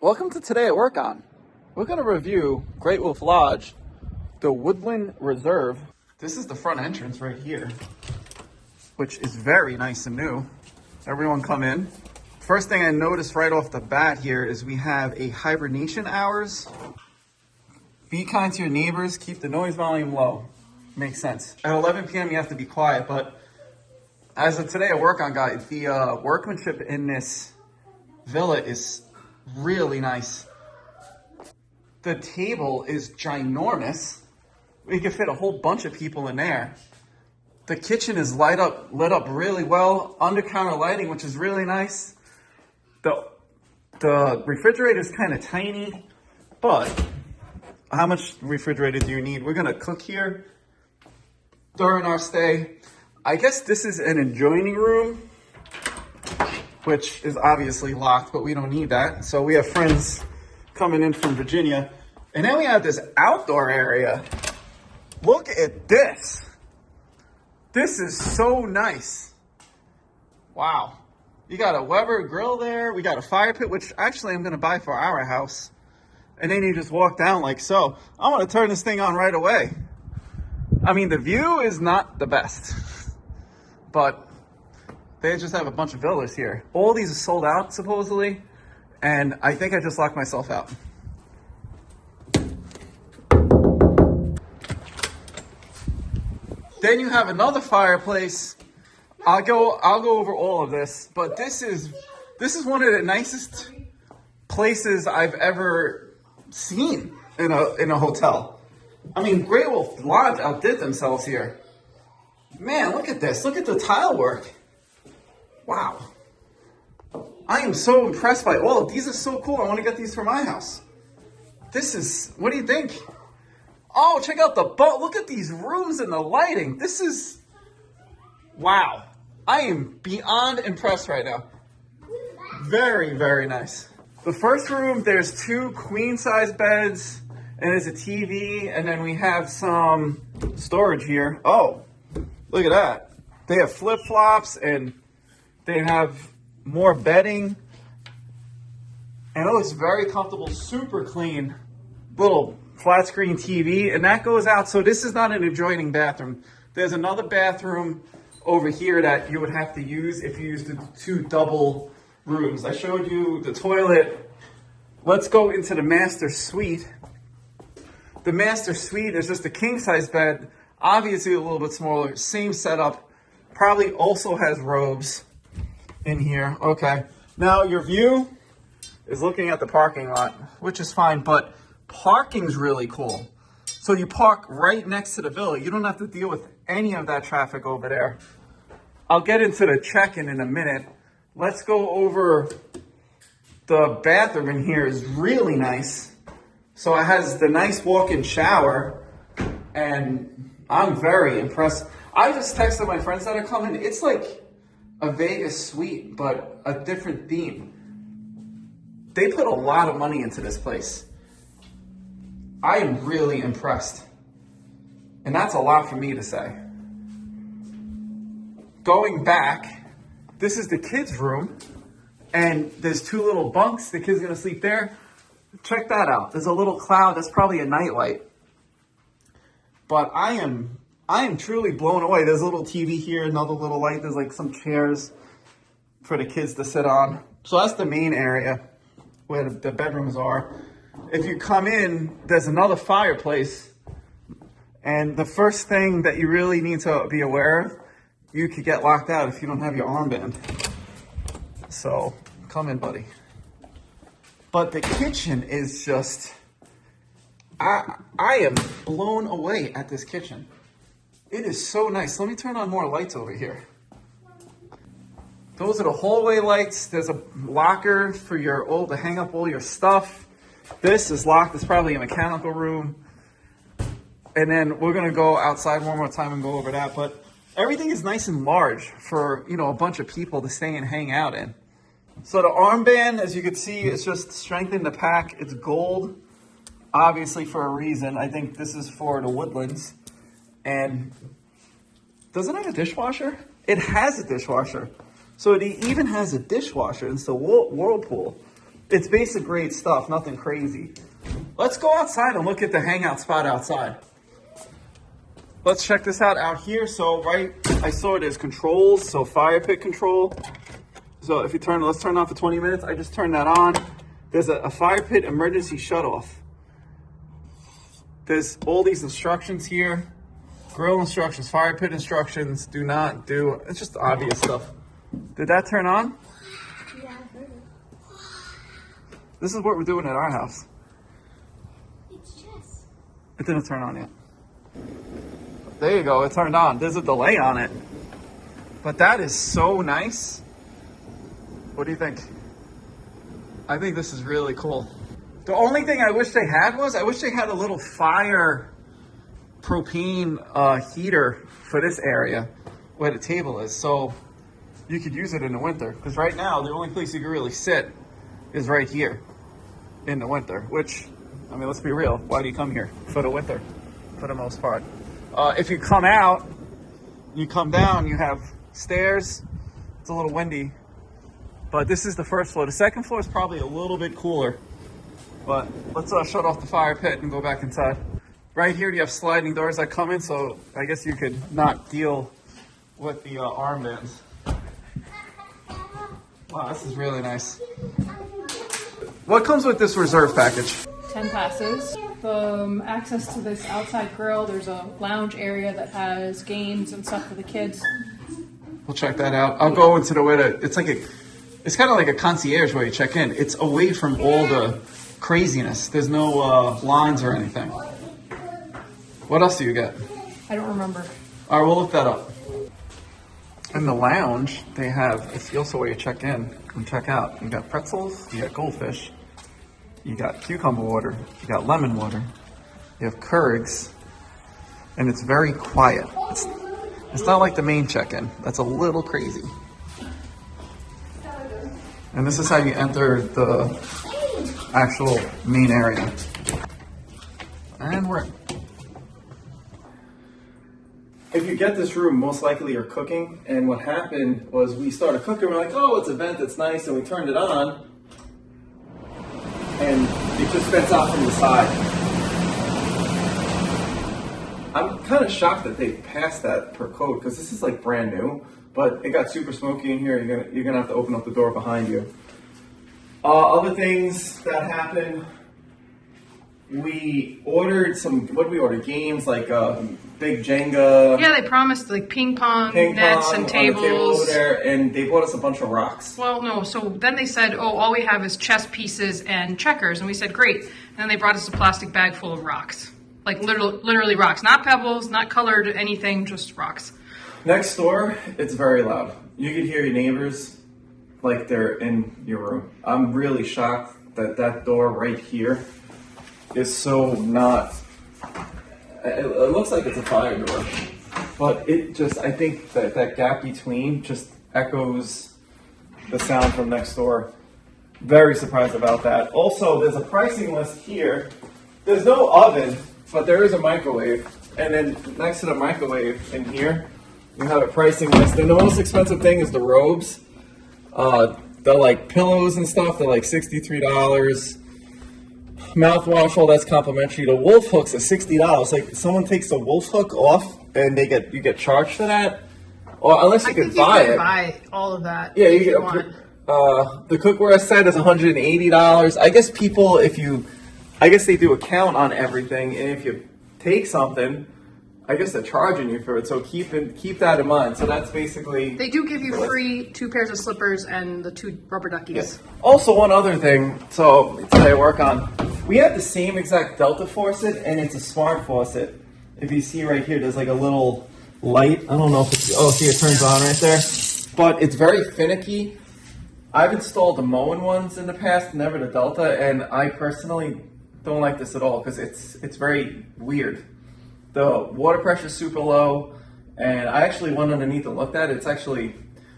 Welcome to Today at Work On. We're going to review Great Wolf Lodge, the Woodland Reserve. This is the front entrance right here, which is very nice and new. Everyone come in. First thing I noticed right off the bat here is we have a hibernation hours. Be kind to your neighbors, keep the noise volume low. Makes sense. At 11 p.m. you have to be quiet, but as of Today at Work On guy, the workmanship in this villa is really nice. The table is ginormous. We can fit a whole bunch of people in there. The kitchen is lit up really well. Under counter lighting, which is really nice. The refrigerator is kind of tiny, but how much refrigerator do you need? We're gonna cook here during our stay. I guess this is an adjoining room, which is obviously locked, but we don't need that. So we have friends coming in from Virginia. And then we have this outdoor area. Look at this. This is so nice. Wow. You got a Weber grill there. We got a fire pit, which actually I'm gonna buy for our house. And then you just walk down like so. I'm gonna turn this thing on right away. I mean, the view is not the best, but they just have a bunch of villas here. All these are sold out, supposedly, and I think I just locked myself out. Then you have another fireplace. I'll go over all of this, but this is one of the nicest places I've ever seen in a hotel. I mean, Great Wolf Lodge outdid themselves here. Man, look at this. Look at the tile work. Wow. I am so impressed by all of these. Are so cool. I want to get these for my house. This is, what do you think? Oh, check out the boat. Look at these rooms and the lighting. This is, wow. I am beyond impressed right now. Very, very nice. The first room, there's 2 queen size beds and there's a TV, and then we have some storage here. Oh, look at that. They have flip flops and they have more bedding, and it looks very comfortable, super clean. Little flat screen TV, and that goes out. So this is not an adjoining bathroom. There's another bathroom over here that you would have to use if you used the 2 double rooms. I showed you the toilet. Let's go into the master suite. The master suite is just a king size bed, obviously a little bit smaller, same setup, probably also has robes in here. Okay, now your view is looking at the parking lot, which is fine, but parking's really cool. So you park right next to the villa. You don't have to deal with any of that traffic over there. I'll get into the check-in a minute. Let's go over the bathroom in here. Is really nice. So it has the nice walk-in shower, and I'm very impressed. I just texted my friends that are coming. It's like a Vegas suite, but a different theme. They put a lot of money into this place. I am really impressed. And that's a lot for me to say. Going back, this is the kids' room, and there's 2 little bunks. The kids are gonna sleep there. Check that out. There's a little cloud. That's probably a nightlight. But I am truly blown away. There's a little TV here, another little light. There's like some chairs for the kids to sit on. So that's the main area where the bedrooms are. If you come in, there's another fireplace. And the first thing that you really need to be aware of, you could get locked out if you don't have your armband. So come in, buddy. But the kitchen is just, I am blown away at this kitchen. It is so nice. Let me turn on more lights over here. Those are the hallway lights. There's a locker for to hang up all your stuff. This is locked. It's probably a mechanical room. And then we're gonna go outside one more time and go over that. But everything is nice and large for, a bunch of people to stay and hang out in. So the armband, as you can see, is just strengthened the pack. It's gold, obviously for a reason. I think this is for the Woodlands. And does it have a dishwasher? It has a dishwasher. So it even has a dishwasher. It's the Whirlpool. It's basic grade stuff, nothing crazy. Let's go outside and look at the hangout spot outside. Let's check this out here. So I saw it as controls, so fire pit control. So if you let's turn off for 20 minutes. I just turned that on. There's a fire pit emergency shutoff. There's all these instructions here. Grill instructions, fire pit instructions, do not do, it's just obvious stuff. Did that turn on? Yeah, I heard it. This is what we're doing at our house. It's chess. It didn't turn on yet. There you go, it turned on. There's a delay on it. But that is so nice. What do you think? I think this is really cool. The only thing I wish they had a little fire propane heater for this area where the table is, so you could use it in the winter, because right now the only place you can really sit is right here in the winter, which, I mean, let's be real, why do you come here? For the winter, for the most part. If you come out, you come down, you have stairs. It's a little windy, but this is the first floor. The second floor is probably a little bit cooler, but let's shut off the fire pit and go back inside. Right here, you have sliding doors that come in, so I guess you could not deal with the armbands. Wow, this is really nice. What comes with this reserve package? 10 passes. Access to this outside grill. There's a lounge area that has games and stuff for the kids. We'll check that out. I'll go into the way that it's kind of like a concierge where you check in. It's away from all the craziness. There's no lines or anything. What else do you get? I don't remember. All right, we'll look that up. In the lounge, they have, it's also where you check in and check out. You got pretzels, you got goldfish, you got cucumber water, you got lemon water, you have Keurigs, and it's very quiet. It's not like the main check-in. That's a little crazy. And this is how you enter the actual main area. And we're in. If you get this room, most likely you're cooking, and what happened was we started cooking, we're like, oh, it's a vent, it's nice, and we turned it on, and it just vents out from the side. I'm kind of shocked that they passed that per code, because this is like brand new, but it got super smoky in here. You're gonna have to open up the door behind you. Other things that happened, we ordered what did we order? Games like big Jenga. Yeah, they promised like ping pong nets and tables. On the table over there, and they bought us a bunch of rocks. Well, no. So then they said, oh, all we have is chess pieces and checkers. And we said, great. And then they brought us a plastic bag full of rocks. Like literally rocks. Not pebbles, not colored anything, just rocks. Next door, it's very loud. You could hear your neighbors like they're in your room. I'm really shocked that that door right here is so not... It looks like it's a fire door, but it just, I think that gap between just echoes the sound from next door. Very surprised about that. Also, there's a pricing list here. There's no oven, but there is a microwave. And then next to the microwave in here, you have a pricing list. And the most expensive thing is the robes. They're like pillows and stuff. They're like $63. Mouthwash, all that's complimentary. The wolf hooks are $60. Like someone takes the wolf hook off and you get charged for that, or unless you could buy it. Buy all of that. Yeah, you get. The cookware set is $180. I guess they do a count on everything, and if you take something, I guess they're charging you for it. So keep that in mind. So that's basically. They do give you free 2 pairs of slippers and the 2 rubber duckies. Yes. Also, one other thing. So today I work on. We have the same exact Delta faucet, and it's a smart faucet. If you see right here, there's like a little light. I don't know if it's. Oh, see, it turns on right there. But it's very finicky. I've installed the Moen ones in the past, never the Delta, and I personally don't like this at all because it's very weird. The water pressure is super low, and I actually went underneath and looked at it. It's actually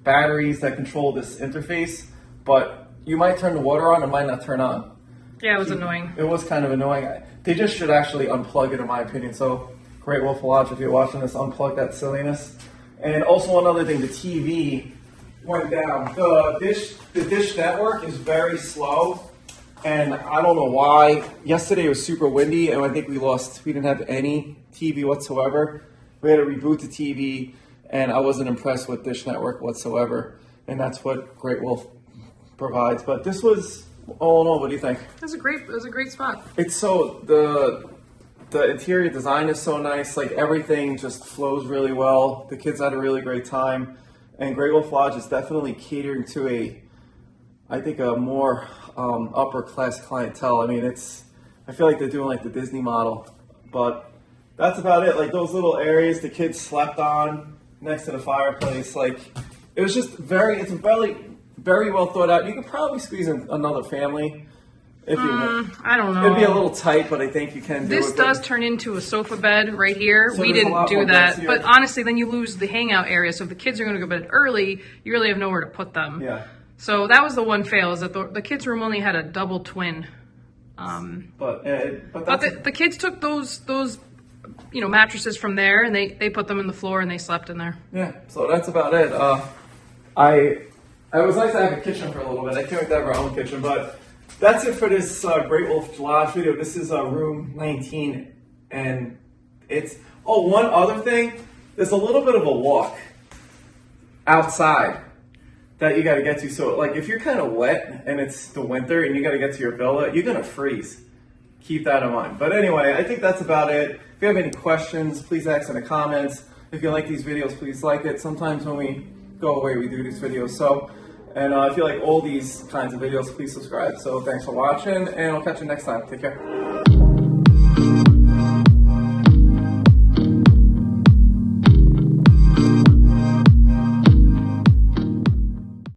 batteries that control this interface, but you might turn the water on, it might not turn on. Yeah, it was annoying. It was kind of annoying. They just should actually unplug it, in my opinion. So, Great Wolf Lodge, if you're watching this, unplug that silliness. And also one other thing, the TV went down. The Dish Network is very slow. And I don't know why. Yesterday it was super windy, and I think we didn't have any TV whatsoever. We had to reboot the TV, and I wasn't impressed with Dish Network whatsoever. And that's what Great Wolf provides. But this was, all in all, what do you think? It was a great spot. It's so, the interior design is so nice. Like, everything just flows really well. The kids had a really great time. And Great Wolf Lodge is definitely catering to I think a more upper class clientele. I mean, I feel like they're doing like the Disney model, but that's about it. Like those little areas the kids slept on next to the fireplace. Like it was just it's very well thought out. You could probably squeeze in another family if you want. I don't know. It'd be a little tight, but I think you can do it. This does turn into a sofa bed right here. So we there's a didn't lot do more beds that. here. But honestly, then you lose the hangout area. So if the kids are going to go to bed early, you really have nowhere to put them. Yeah. So that was the one fail, is that the kids' room only had a double twin. But The kids took those mattresses from there, and they put them in the floor, and they slept in there. yeah, so that's about it. I was nice to have a kitchen for a little bit. I can't wait to have our own kitchen, but that's it for this Great Wolf Lodge video. This is room 19, and one other thing. There's a little bit of a walk outside that you got to get to. So, like, if you're kind of wet and it's the winter and you got to get to your villa, you're going to freeze. Keep that in mind. But anyway, I think that's about it. If you have any questions, please ask in the comments. If you like these videos, please like it. Sometimes when we go away, we do these videos. So, and if you like all these kinds of videos, please subscribe. So thanks for watching, and I'll catch you next time. Take care.